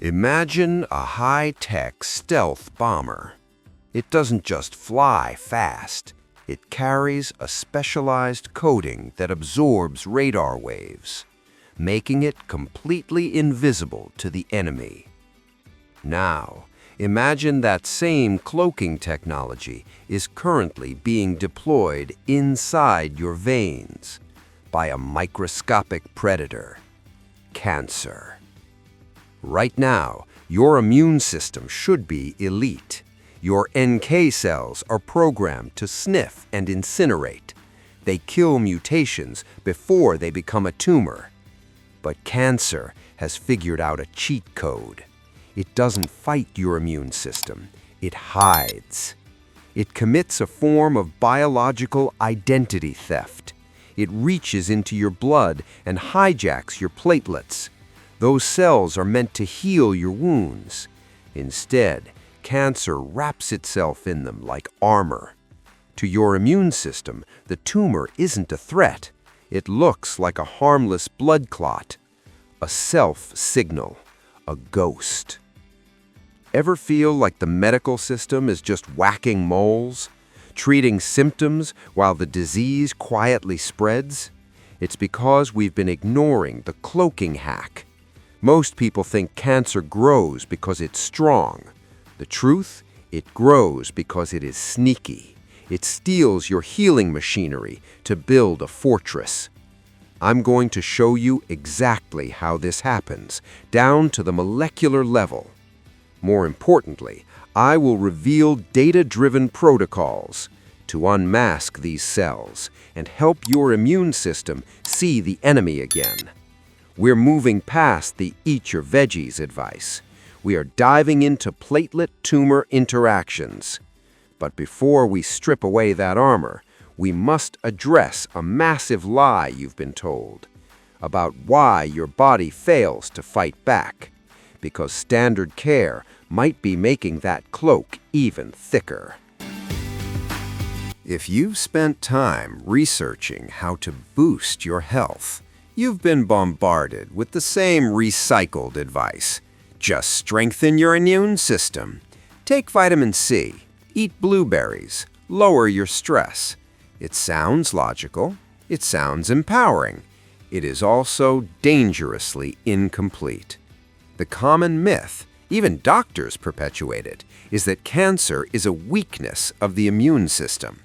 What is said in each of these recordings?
Imagine a high-tech stealth bomber. It doesn't just fly fast. It carries a specialized coating that absorbs radar waves, making it completely invisible to the enemy. Now, imagine that same cloaking technology is currently being deployed inside your veins by a microscopic predator, cancer. Right now, your immune system should be elite. Your NK cells are programmed to sniff and incinerate. They kill mutations before they become a tumor. But cancer has figured out a cheat code. It doesn't fight your immune system. It hides. It commits a form of biological identity theft. It reaches into your blood and hijacks your platelets. Those cells are meant to heal your wounds. Instead, cancer wraps itself in them like armor. To your immune system, the tumor isn't a threat. It looks like a harmless blood clot, a self-signal, a ghost. Ever feel like the medical system is just whacking moles, treating symptoms while the disease quietly spreads? It's because we've been ignoring the cloaking hack. Most people think cancer grows because it's strong. The truth, it grows because it is sneaky. It steals your healing machinery to build a fortress. I'm going to show you exactly how this happens, down to the molecular level. More importantly, I will reveal data-driven protocols to unmask these cells and help your immune system see the enemy again. We're moving past the eat your veggies advice. We are diving into platelet-tumor interactions. But before we strip away that armor, we must address a massive lie you've been told about why your body fails to fight back, because standard care might be making that cloak even thicker. If you've spent time researching how to boost your health, you've been bombarded with the same recycled advice. Just strengthen your immune system. Take vitamin C. Eat blueberries. Lower your stress. It sounds logical. It sounds empowering. It is also dangerously incomplete. The common myth, even doctors perpetuate it, is that cancer is a weakness of the immune system.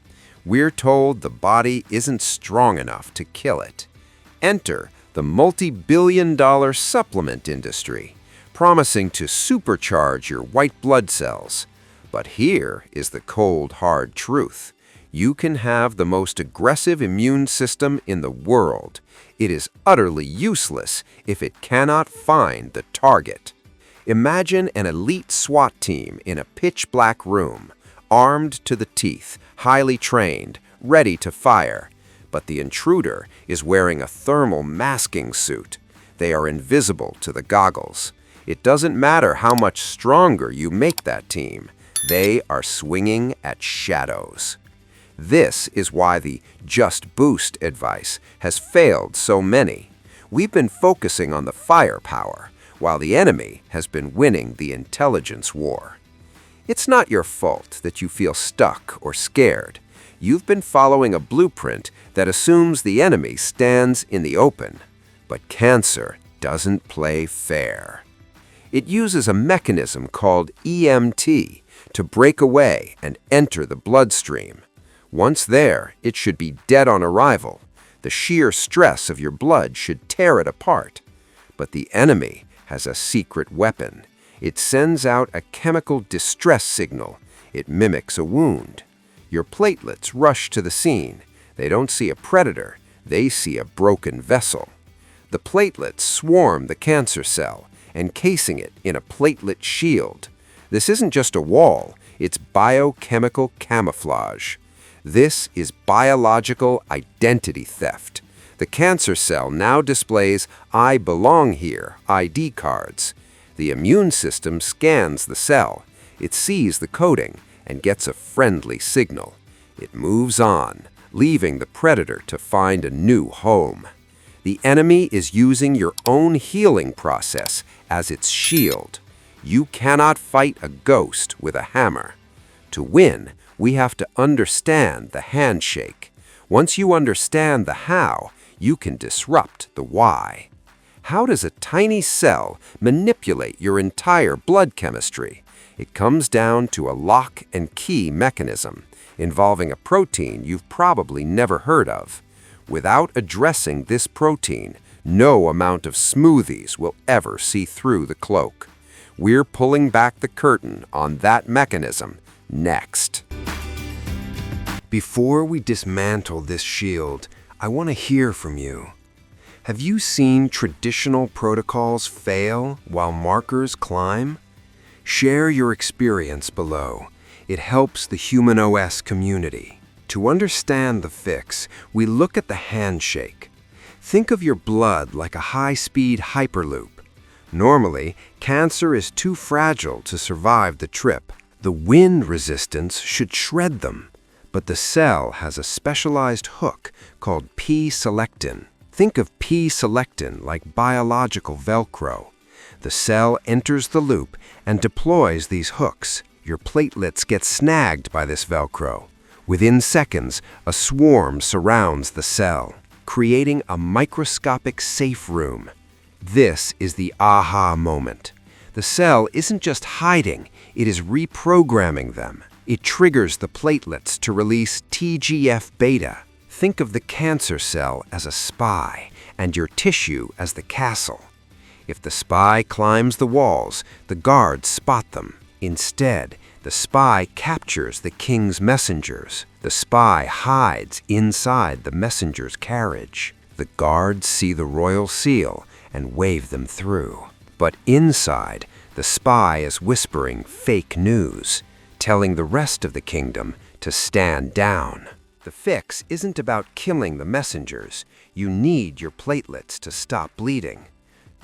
We're told the body isn't strong enough to kill it. Enter the multi-billion-dollar supplement industry, promising to supercharge your white blood cells. But here is the cold, hard truth. You can have the most aggressive immune system in the world. It is utterly useless if it cannot find the target. Imagine an elite SWAT team in a pitch-black room, armed to the teeth, highly trained, ready to fire. But the intruder is wearing a thermal masking suit. They are invisible to the goggles. It doesn't matter how much stronger you make that team. They are swinging at shadows. This is why the just boost advice has failed so many. We've been focusing on the firepower, while the enemy has been winning the intelligence war. It's not your fault that you feel stuck or scared. You've been following a blueprint that assumes the enemy stands in the open. But cancer doesn't play fair. It uses a mechanism called EMT to break away and enter the bloodstream. Once there, it should be dead on arrival. The sheer stress of your blood should tear it apart. But the enemy has a secret weapon. It sends out a chemical distress signal. It mimics a wound. Your platelets rush to the scene. They don't see a predator. They see a broken vessel. The platelets swarm the cancer cell, encasing it in a platelet shield. This isn't just a wall. It's biochemical camouflage. This is biological identity theft. The cancer cell now displays "I belong here" ID cards. The immune system scans the cell. It sees the coding and gets a friendly signal. It moves on, leaving the predator to find a new home. The enemy is using your own healing process as its shield. You cannot fight a ghost with a hammer. To win, we have to understand the handshake. Once you understand the how, you can disrupt the why. How does a tiny cell manipulate your entire blood chemistry? It comes down to a lock and key mechanism involving a protein you've probably never heard of. Without addressing this protein, no amount of smoothies will ever see through the cloak. We're pulling back the curtain on that mechanism next. Before we dismantle this shield, I want to hear from you. Have you seen traditional protocols fail while markers climb? Share your experience below. It helps the human OS community. To understand the fix, we look at the handshake. Think of your blood like a high-speed hyperloop. Normally, cancer is too fragile to survive the trip. The wind resistance should shred them. But the cell has a specialized hook called P-selectin. Think of P-selectin like biological Velcro. The cell enters the loop and deploys these hooks. Your platelets get snagged by this Velcro. Within seconds, a swarm surrounds the cell, creating a microscopic safe room. This is the aha moment. The cell isn't just hiding, it is reprogramming them. It triggers the platelets to release TGF-beta. Think of the cancer cell as a spy and your tissue as the castle. If the spy climbs the walls, the guards spot them. Instead, the spy captures the king's messengers. The spy hides inside the messenger's carriage. The guards see the royal seal and wave them through. But inside, the spy is whispering fake news, telling the rest of the kingdom to stand down. The fix isn't about killing the messengers. You need your platelets to stop bleeding.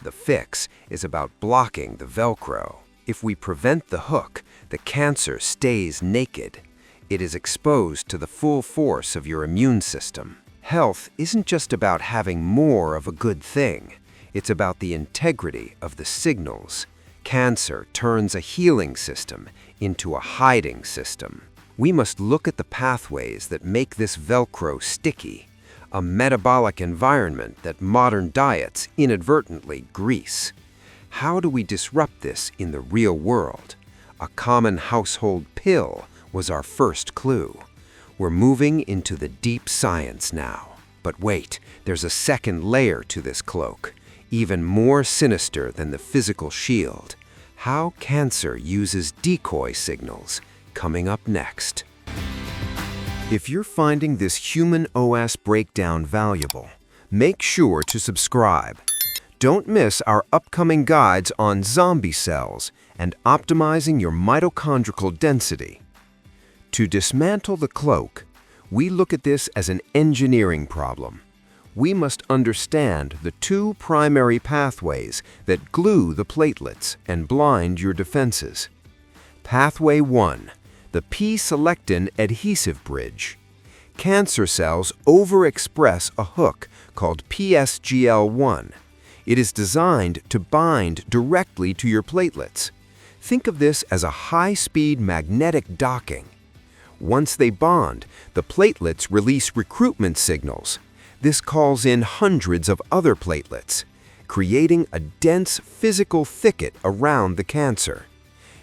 The fix is about blocking the Velcro. If we prevent the hook, the cancer stays naked. It is exposed to the full force of your immune system. Health isn't just about having more of a good thing. It's about the integrity of the signals. Cancer turns a healing system into a hiding system. We must look at the pathways that make this Velcro sticky, a metabolic environment that modern diets inadvertently grease. How do we disrupt this in the real world? A common household pill was our first clue. We're moving into the deep science now. But wait, there's a second layer to this cloak, even more sinister than the physical shield. How cancer uses decoy signals, coming up next. If you're finding this human OS breakdown valuable, make sure to subscribe. Don't miss our upcoming guides on zombie cells and optimizing your mitochondrial density. To dismantle the cloak, we look at this as an engineering problem. We must understand the two primary pathways that glue the platelets and blind your defenses. Pathway 1, the P-selectin adhesive bridge. Cancer cells overexpress a hook called PSGL1. It is designed to bind directly to your platelets. Think of this as a high-speed magnetic docking. Once they bond, the platelets release recruitment signals. This calls in hundreds of other platelets, creating a dense physical thicket around the cancer.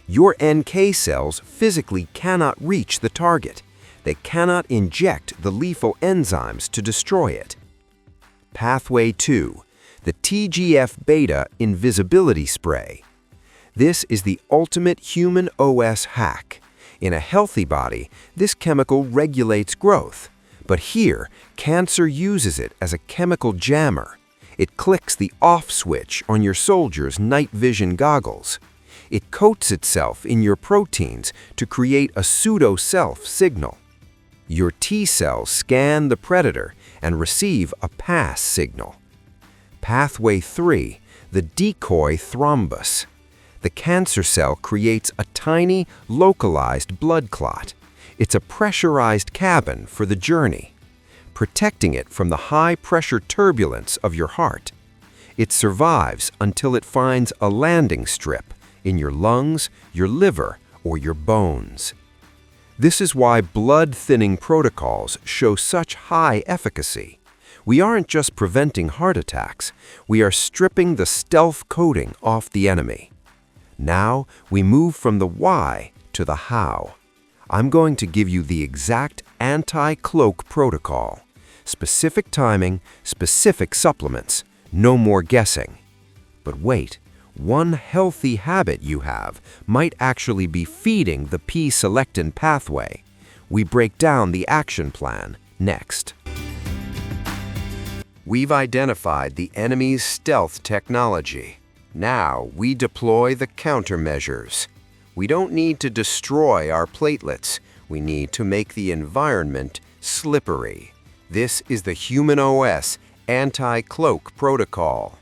Your NK cells physically cannot reach the target. They cannot inject the lethal enzymes to destroy it. Pathway 2, the TGF-beta invisibility spray. This is the ultimate human OS hack. In a healthy body, this chemical regulates growth. But here, cancer uses it as a chemical jammer. It clicks the off switch on your soldiers' night vision goggles. It coats itself in your proteins to create a pseudo-self signal. Your T cells scan the predator and receive a pass signal. Pathway 3, the decoy thrombus. The cancer cell creates a tiny, localized blood clot. It's a pressurized cabin for the journey, protecting it from the high-pressure turbulence of your heart. It survives until it finds a landing strip in your lungs, your liver, or your bones. This is why blood-thinning protocols show such high efficacy. We aren't just preventing heart attacks, we are stripping the stealth coating off the enemy. Now, we move from the why to the how. I'm going to give you the exact anti-cloak protocol. Specific timing, specific supplements, no more guessing. But wait, one healthy habit you have might actually be feeding the P-selectin pathway. We break down the action plan next. We've identified the enemy's stealth technology. Now we deploy the countermeasures. We don't need to destroy our platelets. We need to make the environment slippery. This is the Human OS anti-cloak protocol.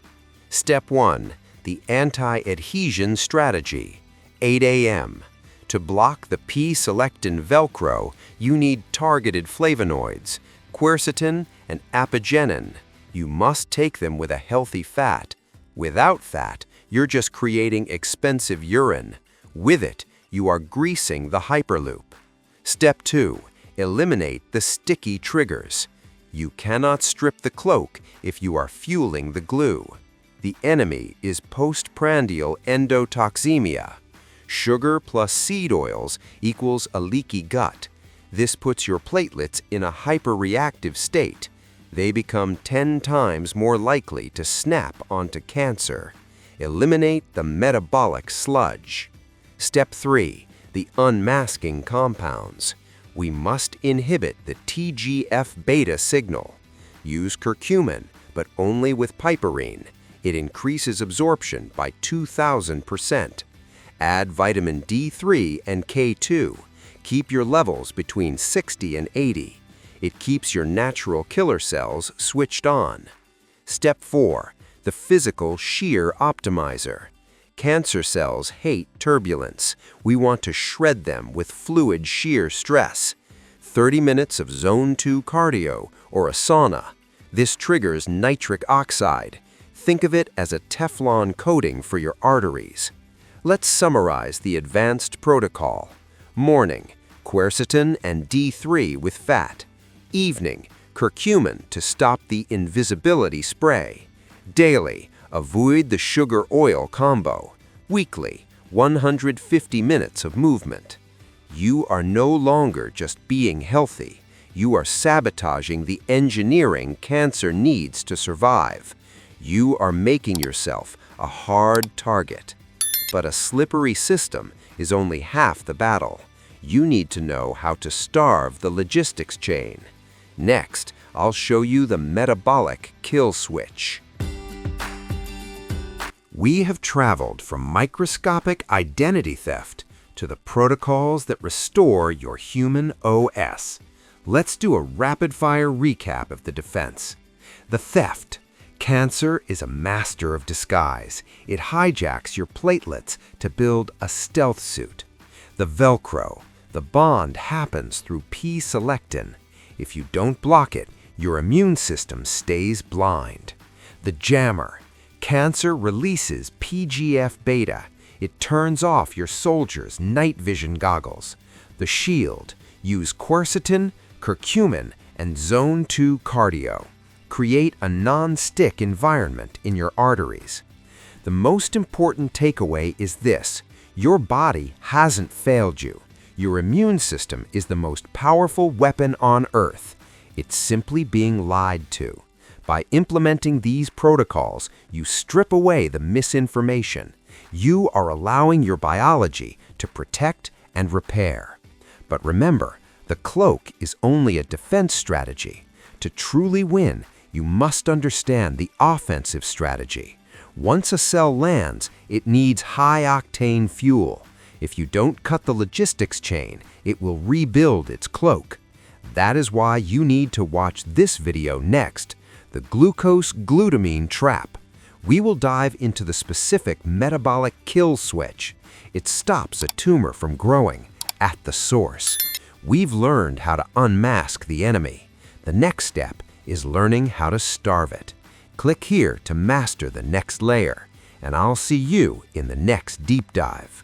Step 1. The anti-adhesion strategy. 8 a.m. To block the P-selectin Velcro, you need targeted flavonoids, quercetin and apigenin. You must take them with a healthy fat. Without fat, you're just creating expensive urine. With it, you are greasing the hyperloop. Step 2. Eliminate the sticky triggers. You cannot strip the cloak if you are fueling the glue. The enemy is postprandial endotoxemia. Sugar plus seed oils equals a leaky gut. This puts your platelets in a hyperreactive state. They become 10 times more likely to snap onto cancer. Eliminate the metabolic sludge. Step 3. The unmasking compounds. We must inhibit the TGF-beta signal. Use curcumin, but only with piperine. It increases absorption by 2,000%. Add vitamin D3 and K2. Keep your levels between 60 and 80. It keeps your natural killer cells switched on. Step 4. The physical shear optimizer. Cancer cells hate turbulence. We want to shred them with fluid shear stress. 30 minutes of zone 2 cardio or a sauna. This triggers nitric oxide. Think of it as a Teflon coating for your arteries. Let's summarize the advanced protocol. Morning, quercetin and D3 with fat. Evening, curcumin to stop the invisibility spray. Daily, avoid the sugar-oil combo. Weekly, 150 minutes of movement. You are no longer just being healthy. You are sabotaging the engineering cancer needs to survive. You are making yourself a hard target. But a slippery system is only half the battle. You need to know how to starve the logistics chain. Next, I'll show you the metabolic kill switch. We have traveled from microscopic identity theft to the protocols that restore your human OS. Let's do a rapid-fire recap of the defense. The theft. Cancer is a master of disguise. It hijacks your platelets to build a stealth suit. The Velcro. The bond happens through P-selectin. If you don't block it, your immune system stays blind. The jammer. Cancer releases PGF-beta. It turns off your soldiers' night vision goggles. The shield. Use quercetin, curcumin, and zone 2 cardio. Create a non-stick environment in your arteries. The most important takeaway is this: your body hasn't failed you. Your immune system is the most powerful weapon on Earth. It's simply being lied to. By implementing these protocols, you strip away the misinformation. You are allowing your biology to protect and repair. But remember, the cloak is only a defense strategy. To truly win, you must understand the offensive strategy. Once a cell lands, it needs high-octane fuel. If you don't cut the logistics chain, it will rebuild its cloak. That is why you need to watch this video next, the glucose-glutamine trap. We will dive into the specific metabolic kill switch. It stops a tumor from growing at the source. We've learned how to unmask the enemy. The next step is learning how to starve it. Click here to master the next layer. and I'll see you in the next deep dive.